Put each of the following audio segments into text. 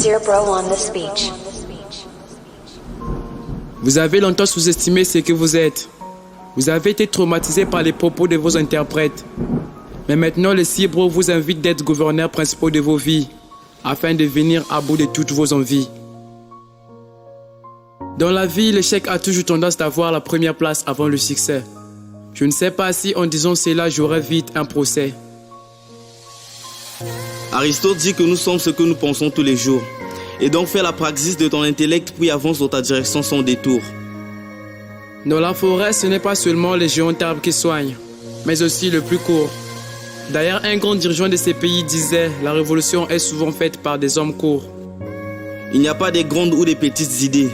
Cerebro on the speech. Vous avez longtemps sous-estimé ce que vous êtes. Vous avez été traumatisé par les propos de vos interprètes. Mais maintenant, les Cerebro vous invitent d'être gouverneurs principaux de vos vies, afin de venir à bout de toutes vos envies. Dans la vie, l'échec a toujours tendance d'avoir la première place avant le succès. Je ne sais pas si en disant cela, j'aurai vite un procès. Aristote dit que nous sommes ce que nous pensons tous les jours. Et donc fais la praxis de ton intellect puis avance dans ta direction sans détour. Dans la forêt, ce n'est pas seulement les géants d'arbres qui soignent, mais aussi le plus court. D'ailleurs, un grand dirigeant de ces pays disait « La révolution est souvent faite par des hommes courts ». Il n'y a pas des grandes ou des petites idées.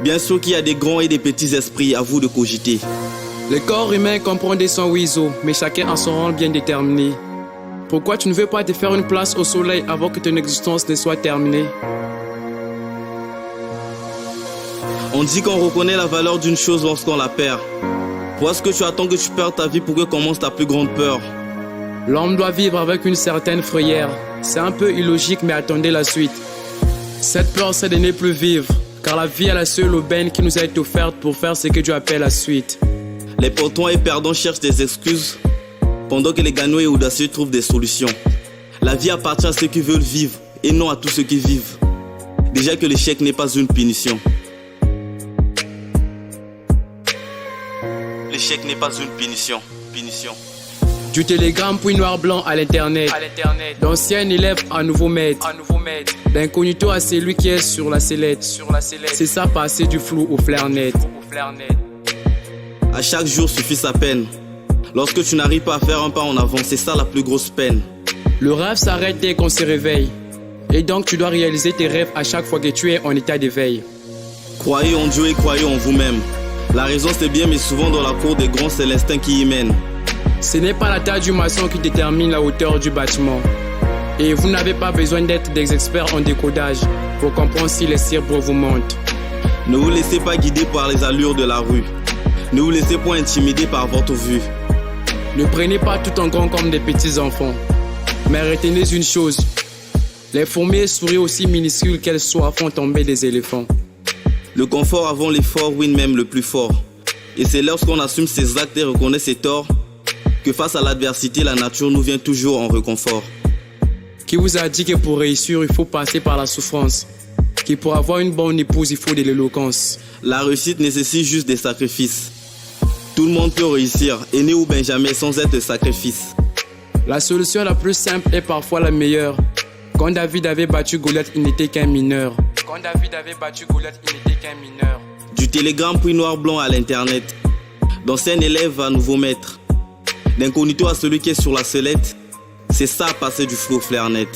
Bien sûr qu'il y a des grands et des petits esprits, à vous de cogiter. Le corps humain comprend des 108 os, mais chacun a son rôle bien déterminé. Pourquoi tu ne veux pas te faire une place au soleil avant que ton existence ne soit terminée? On dit qu'on reconnaît la valeur d'une chose lorsqu'on la perd. Pourquoi est-ce que tu attends que tu perdes ta vie pour que commence ta plus grande peur? L'homme doit vivre avec une certaine frayeur. C'est un peu illogique, mais attendez la suite. Cette peur, c'est de ne plus vivre, car la vie est la seule aubaine qui nous a été offerte pour faire ce que Dieu appelle la suite. Les portants et perdants cherchent des excuses, pendant que les gagnants et audacieux trouvent des solutions. La vie appartient à ceux qui veulent vivre, et non à tous ceux qui vivent. Déjà que l'échec n'est pas une punition. L'échec n'est pas une punition. Du télégramme puis noir-blanc à l'internet. D'ancien élève à nouveau maître. D'incognito à celui qui est sur la sellette. C'est ça, passer du flou au flair net. À chaque jour suffit sa peine. Lorsque tu n'arrives pas à faire un pas en avant, c'est ça la plus grosse peine. Le rêve s'arrête dès qu'on se réveille. Et donc tu dois réaliser tes rêves à chaque fois que tu es en état d'éveil. Croyez en Dieu et croyez en vous-même. La raison c'est bien, mais souvent dans la cour des grands, c'est l'instinct qui y mène. Ce n'est pas la taille du maçon qui détermine la hauteur du bâtiment. Et vous n'avez pas besoin d'être des experts en décodage pour comprendre si les Cerebro vous mentent. Ne vous laissez pas guider par les allures de la rue. Ne vous laissez pas intimider par votre vue. Ne prenez pas tout en grand comme des petits enfants. Mais retenez une chose. Les fourmis et souris, aussi minuscules qu'elles soient, font tomber des éléphants. Le confort avant l'effort win même le plus fort. Et c'est lorsqu'on assume ses actes et reconnaît ses torts que face à l'adversité, la nature nous vient toujours en réconfort. Qui vous a dit que pour réussir, il faut passer par la souffrance? Que pour avoir une bonne épouse, il faut de l'éloquence? La réussite nécessite juste des sacrifices. Tout le monde peut réussir, aîné ou benjamin, sans être sacrifice. La solution la plus simple est parfois la meilleure. Quand David avait battu Goliath, il n'était qu'un mineur. Du télégramme puis noir-blanc à l'internet. D'ancien élève à nouveau maître. D'incognito à celui qui est sur la sellette. C'est ça passer du flou au flair net.